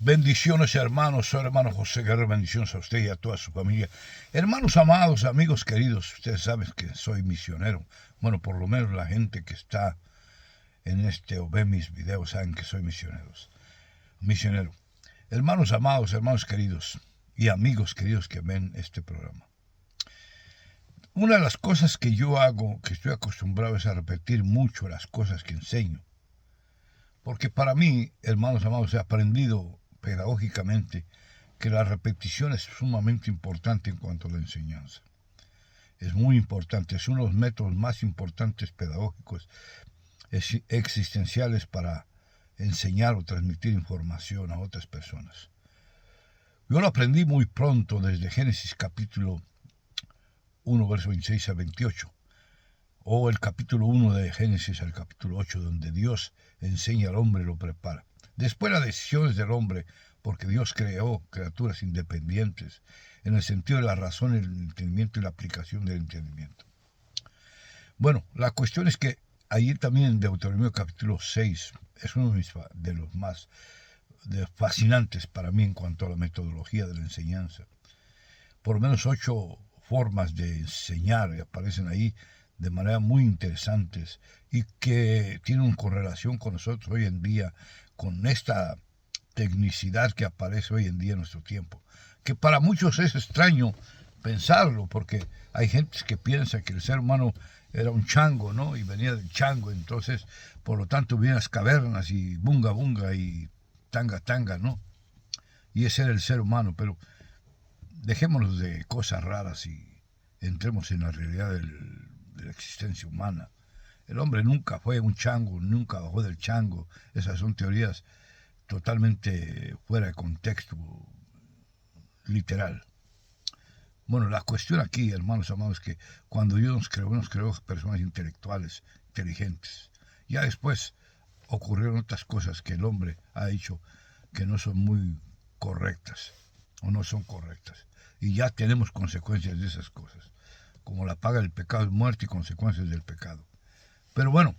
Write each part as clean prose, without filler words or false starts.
Bendiciones, hermanos. Soy hermano José Guerrero. Bendiciones a usted y a toda su familia. Hermanos amados, amigos queridos, ustedes saben que soy misionero. Bueno, por lo menos la gente que está en o ve mis videos saben que soy misionero. Hermanos amados, hermanos queridos y amigos queridos que ven este programa. Una de las cosas que yo hago, que estoy acostumbrado, es a repetir mucho las cosas que enseño. Porque para mí, hermanos amados, he aprendido pedagógicamente que la repetición es sumamente importante en cuanto a la enseñanza. Es muy importante, es uno de los métodos más importantes pedagógicos existenciales para enseñar o transmitir información a otras personas. Yo lo aprendí muy pronto desde Génesis capítulo 1, verso 26 a 28, o el capítulo 1 de Génesis al capítulo 8, donde Dios enseña al hombre y lo prepara. Después las decisiones del hombre, porque Dios creó criaturas independientes en el sentido de la razón, el entendimiento y la aplicación del entendimiento. Bueno, la cuestión es que allí también en Deuteronomio capítulo 6 es uno de los más fascinantes para mí en cuanto a la metodología de la enseñanza. Por lo menos 8 formas de enseñar aparecen ahí de manera muy interesantes y que tienen correlación con nosotros hoy en día, con esta tecnicidad que aparece hoy en día en nuestro tiempo, que para muchos es extraño pensarlo, porque hay gente que piensa que el ser humano era un chango, ¿no? Y venía del chango, entonces, por lo tanto, vienen las cavernas y bunga bunga y tanga tanga, ¿no? Y ese era el ser humano, pero dejémonos de cosas raras y entremos en la realidad de la existencia humana. El hombre nunca fue un chango, nunca bajó del chango. Esas son teorías totalmente fuera de contexto literal. Bueno, la cuestión aquí, hermanos amados, es que cuando Dios nos creó personas intelectuales, inteligentes. Ya después ocurrieron otras cosas que el hombre ha dicho que no son muy correctas o no son correctas. Y ya tenemos consecuencias de esas cosas. Como la paga del pecado es muerte y consecuencias del pecado. Pero bueno,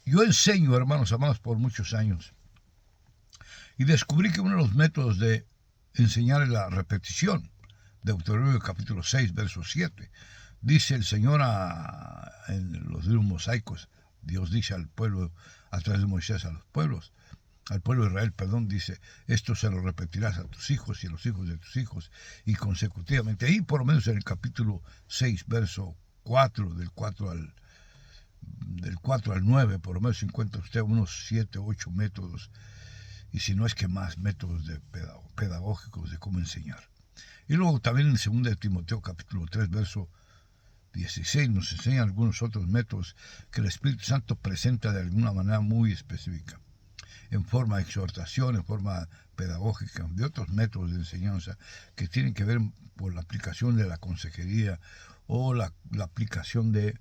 yo enseño, hermanos amados, por muchos años. Y descubrí que uno de los métodos de enseñar es la repetición. Deuteronomio capítulo 6, verso 7. Dice el Señor en los libros mosaicos, Dios dice al pueblo, a través de Moisés, al pueblo de Israel, dice, esto se lo repetirás a tus hijos y a los hijos de tus hijos, y consecutivamente. Ahí por lo menos en el capítulo 6, verso 4, del 4 al 9, por lo menos encuentra usted unos 7 o 8 métodos, y si no es que más métodos pedagógicos de cómo enseñar. Y luego también en 2 de Timoteo capítulo 3, verso 16, nos enseña algunos otros métodos que el Espíritu Santo presenta de alguna manera muy específica, en forma de exhortación, en forma pedagógica, de otros métodos de enseñanza que tienen que ver por la aplicación de la consejería o la aplicación de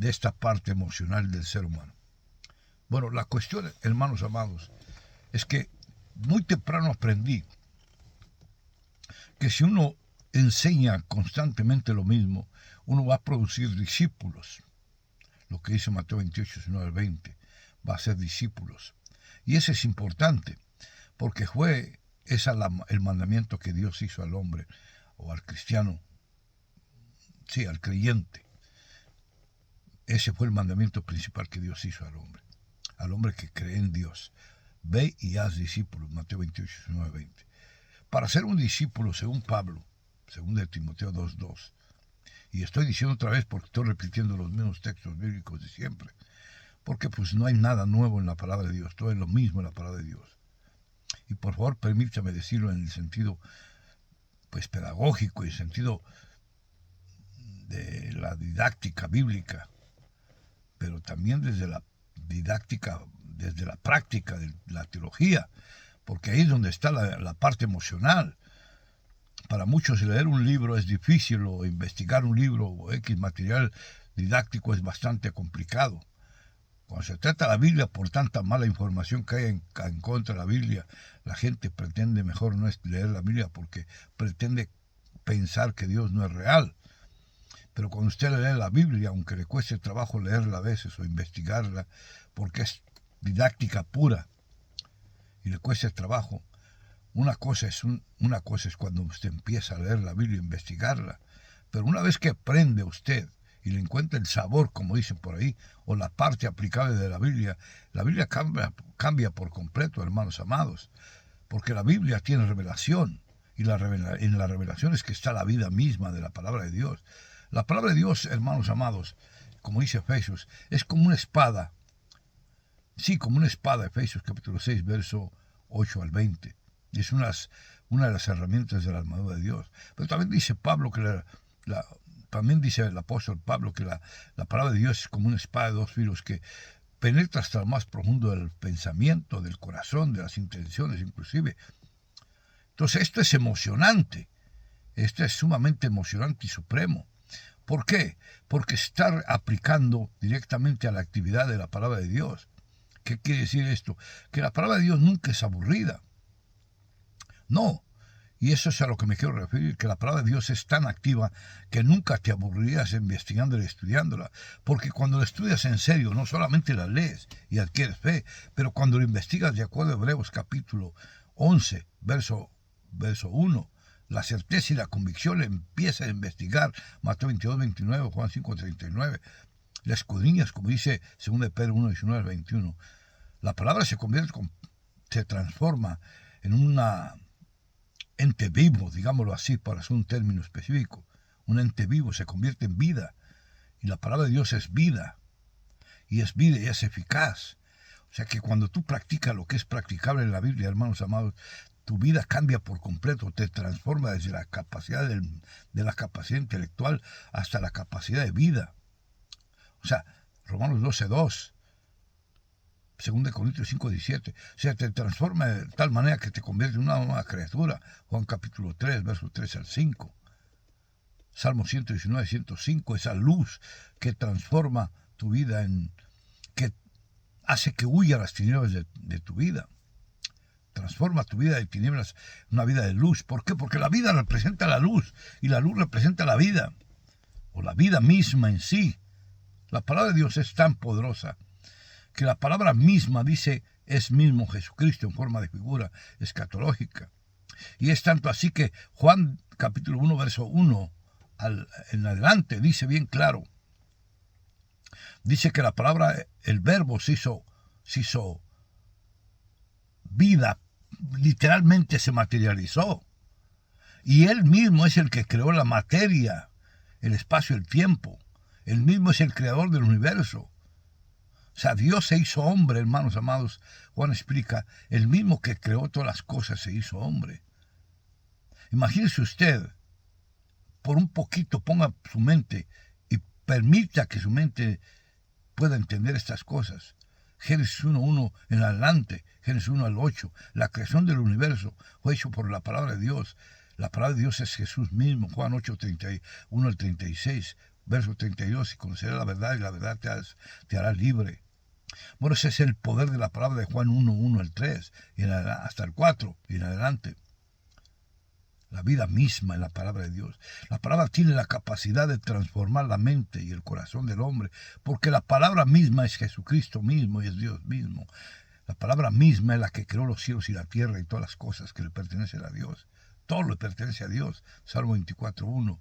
esta parte emocional del ser humano. Bueno, la cuestión, hermanos amados, es que muy temprano aprendí que si uno enseña constantemente lo mismo, uno va a producir discípulos. Lo que dice Mateo 28, 19 al 20, va a ser discípulos. Y eso es importante, porque fue el mandamiento que Dios hizo al hombre, o al cristiano, sí, al creyente. Ese fue el mandamiento principal que Dios hizo al hombre que cree en Dios. Ve y haz discípulos, Mateo 28, 19, 20. Para ser un discípulo, según Pablo, según de Timoteo 2:2, y estoy diciendo otra vez porque estoy repitiendo los mismos textos bíblicos de siempre, porque pues no hay nada nuevo en la palabra de Dios, todo es lo mismo en la palabra de Dios. Y por favor permítame decirlo en el sentido pues pedagógico y el sentido de la didáctica bíblica, pero también desde la didáctica, desde la práctica de la teología, porque ahí es donde está la parte emocional. Para muchos leer un libro es difícil, o investigar un libro o X material didáctico es bastante complicado. Cuando se trata de la Biblia, por tanta mala información que hay en contra de la Biblia, la gente pretende mejor no leer la Biblia porque pretende pensar que Dios no es real. Pero cuando usted lee la Biblia, aunque le cueste trabajo leerla a veces o investigarla, porque es didáctica pura y le cueste trabajo, Una cosa es cuando usted empieza a leer la Biblia, investigarla, pero una vez que aprende usted y le encuentra el sabor, como dicen por ahí, o la parte aplicable de la Biblia cambia por completo, hermanos amados, porque la Biblia tiene revelación, y en la revelación es que está la vida misma de la palabra de Dios. La palabra de Dios, hermanos amados, como dice Efesios, es como una espada. Sí, como una espada, Efesios capítulo 6, verso 8 al 20. Es una de las herramientas de la armadura de Dios. Pero también dice Pablo que también dice el apóstol Pablo que la palabra de Dios es como una espada de dos filos que penetra hasta lo más profundo del pensamiento, del corazón, de las intenciones inclusive. Entonces esto es emocionante. Esto es sumamente emocionante y supremo. ¿Por qué? Porque estar aplicando directamente a la actividad de la palabra de Dios. ¿Qué quiere decir esto? Que la palabra de Dios nunca es aburrida. No. Y eso es a lo que me quiero referir, que la palabra de Dios es tan activa que nunca te aburrirías investigándola y estudiándola. Porque cuando la estudias en serio, no solamente la lees y adquieres fe, pero cuando la investigas de acuerdo a Hebreos capítulo 11, verso 1, la certeza y la convicción le empieza a investigar, Mateo 22, 29, Juan 5, 39, la escudriñas, como dice 2 Pedro 1, 19 al 21. La palabra se transforma en una ente vivo, digámoslo así, para hacer un término específico. Un ente vivo se convierte en vida. Y la palabra de Dios es vida. Y es vida y es eficaz. O sea que cuando tú practicas lo que es practicable en la Biblia, hermanos amados, tu vida cambia por completo, te transforma desde la capacidad de la capacidad intelectual hasta la capacidad de vida. O sea, Romanos 12:2. 2 Corintios 5:17, o sea, te transforma de tal manera que te convierte en una nueva criatura. Juan capítulo 3, versos 3 al 5. Salmo 119, 105, esa luz que transforma tu vida, que hace que huya las tinieblas de tu vida. Transforma tu vida de tinieblas en una vida de luz. ¿Por qué? Porque la vida representa la luz y la luz representa la vida, o la vida misma en sí. La palabra de Dios es tan poderosa que la palabra misma dice es mismo Jesucristo en forma de figura escatológica. Y es tanto así que Juan capítulo 1, verso 1 en adelante dice bien claro. Dice que la palabra, el verbo se hizo vida, literalmente se materializó. Y él mismo es el que creó la materia, el espacio, el tiempo. Él mismo es el creador del universo. O sea, Dios se hizo hombre, hermanos amados. Juan explica, el mismo que creó todas las cosas se hizo hombre. Imagínese usted, por un poquito ponga su mente y permita que su mente pueda entender estas cosas. Génesis 1:1 en adelante, Génesis 1 al 8, la creación del universo fue hecho por la palabra de Dios. La palabra de Dios es Jesús mismo, Juan 8:31 al 36, verso 32, y conocerás la verdad y la verdad te hará libre. Bueno, ese es el poder de la palabra de Juan 1:1 al 3, hasta el 4 y en adelante. La vida misma en la palabra de Dios. La palabra tiene la capacidad de transformar la mente y el corazón del hombre, porque la palabra misma es Jesucristo mismo y es Dios mismo. La palabra misma es la que creó los cielos y la tierra y todas las cosas que le pertenecen a Dios. Todo le pertenece a Dios. Salmo 24:1,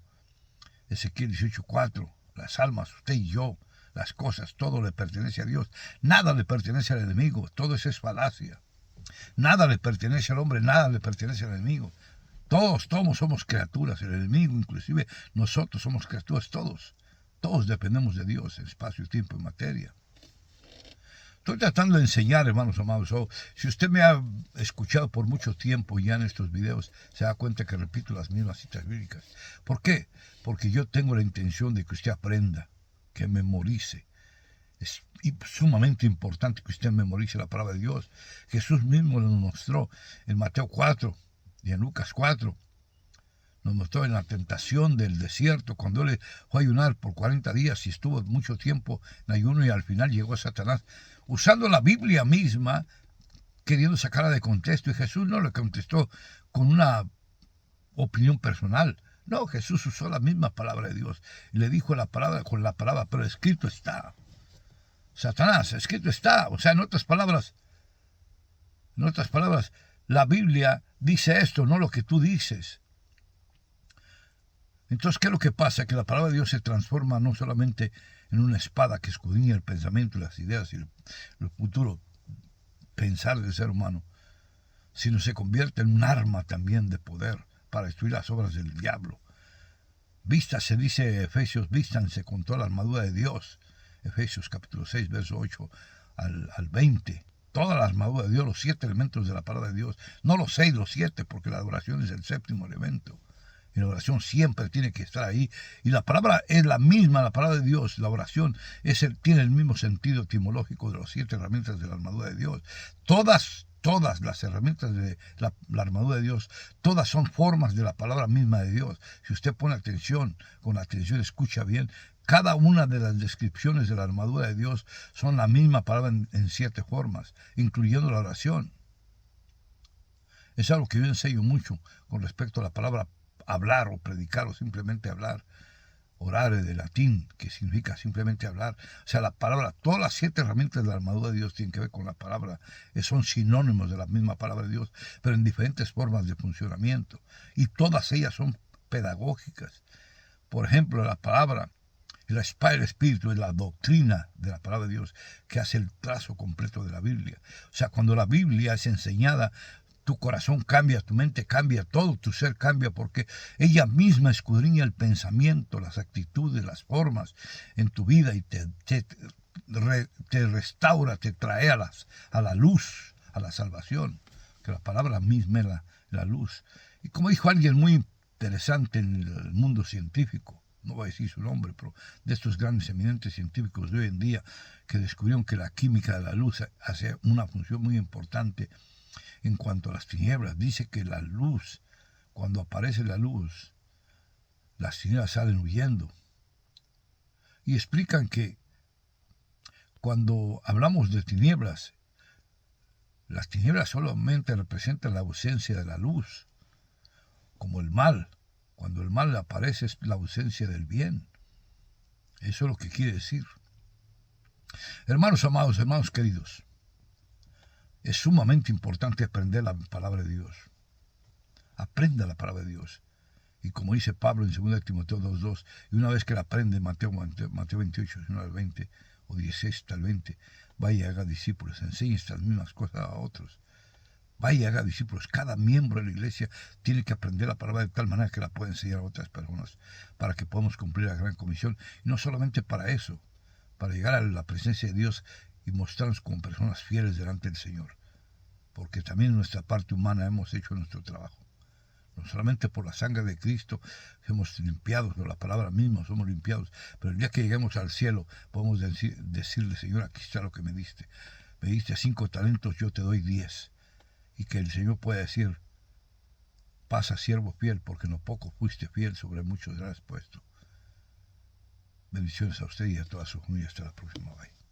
Ezequiel 18:4, las almas, usted y yo, las cosas, todo le pertenece a Dios. Nada le pertenece al enemigo, todo eso es falacia. Nada le pertenece al hombre, nada le pertenece al enemigo. Todos somos criaturas, el enemigo inclusive, nosotros somos criaturas, todos dependemos de Dios en espacio, tiempo y materia. Estoy tratando de enseñar, hermanos amados. Si usted me ha escuchado por mucho tiempo ya en estos videos, se da cuenta que repito las mismas citas bíblicas. ¿Por qué? Porque yo tengo la intención de que usted aprenda, que memorice. Es sumamente importante que usted memorice la palabra de Dios. Jesús mismo lo mostró en Mateo 4 y en Lucas 4. Nos mostró en la tentación del desierto, cuando él fue a ayunar por 40 días y estuvo mucho tiempo en ayuno, y al final llegó a Satanás, usando la Biblia misma, queriendo sacarla de contexto. Y Jesús no le contestó con una opinión personal. No, Jesús usó la misma palabra de Dios y le dijo la palabra con la palabra, pero escrito está. Satanás, escrito está. O sea, en otras palabras, la Biblia dice esto, no lo que tú dices. Entonces, ¿qué es lo que pasa? Que la palabra de Dios se transforma no solamente en una espada que escudriña el pensamiento, las ideas y el futuro pensar del ser humano, sino se convierte en un arma también de poder para destruir las obras del diablo. Se dice Efesios, vístanse con toda la armadura de Dios. Efesios capítulo 6, verso 8 al 20. Toda la armadura de Dios, los 7 elementos de la palabra de Dios. No los 6, los 7, porque la adoración es el 7º elemento. Y la oración siempre tiene que estar ahí. Y la palabra es la misma, la palabra de Dios. La oración tiene el mismo sentido etimológico de las 7 herramientas de la armadura de Dios. Todas las herramientas de la armadura de Dios, todas son formas de la palabra misma de Dios. Si usted pone atención, con atención escucha bien, cada una de las descripciones de la armadura de Dios son la misma palabra en 7 formas, incluyendo la oración. Es algo que yo enseño mucho con respecto a la palabra hablar o predicar o simplemente hablar. Orare de latín, que significa simplemente hablar. O sea, la palabra, todas las 7 herramientas de la armadura de Dios tienen que ver con la palabra. Son sinónimos de la misma palabra de Dios, pero en diferentes formas de funcionamiento. Y todas ellas son pedagógicas. Por ejemplo, la palabra, la espada del Espíritu es la doctrina de la palabra de Dios que hace el trazo completo de la Biblia. O sea, cuando la Biblia es enseñada, tu corazón cambia, tu mente cambia, todo tu ser cambia, porque ella misma escudriña el pensamiento, las actitudes, las formas en tu vida y te restaura, te trae a la luz, a la salvación, que la palabra misma es la luz. Y como dijo alguien muy interesante en el mundo científico, no voy a decir su nombre, pero de estos grandes eminentes científicos de hoy en día, que descubrieron que la química de la luz hace una función muy importante en cuanto a las tinieblas. Dice que la luz, cuando aparece la luz, las tinieblas salen huyendo. Y explican que cuando hablamos de tinieblas, las tinieblas solamente representan la ausencia de la luz, como el mal. Cuando el mal aparece es la ausencia del bien. Eso es lo que quiere decir. Hermanos amados, hermanos queridos, es sumamente importante aprender la palabra de Dios. Aprenda la palabra de Dios. Y como dice Pablo en 2 Timoteo 2:2, y una vez que la aprende, Mateo 28, 19 al 20, o 16 hasta el 20, vaya y haga discípulos, enseñe estas mismas cosas a otros. Vaya y haga discípulos. Cada miembro de la iglesia tiene que aprender la palabra de tal manera que la pueda enseñar a otras personas, para que podamos cumplir la gran comisión. Y no solamente para eso, para llegar a la presencia de Dios y mostrarnos como personas fieles delante del Señor. Porque también en nuestra parte humana hemos hecho nuestro trabajo. No solamente por la sangre de Cristo somos limpiados, por la palabra misma somos limpiados, pero el día que lleguemos al cielo podemos decirle, Señor, aquí está lo que me diste. Me diste 5 talentos, yo te doy 10. Y que el Señor pueda decir, pasa siervo fiel, porque no poco fuiste fiel, sobre mucho serás puesto. Bendiciones a usted y a toda su familia. Hasta la próxima. Bye.